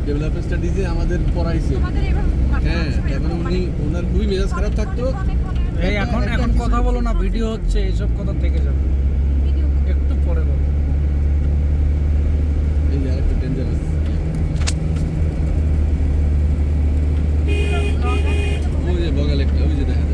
Development স্টাডিজে আমাদের পড়াইছে। হ্যাঁ, তারপরে ওনার খুবই মেজাজ খারাপ থাকতো। এই এখন কথা বলো না, ভিডিও হচ্ছে, এইসব কথা থেকে যাবে, একটু পরে বলো। এই যে আরেকটা ডেঞ্জারাস, ওই যে বগাল একটা, ওই যে দেখা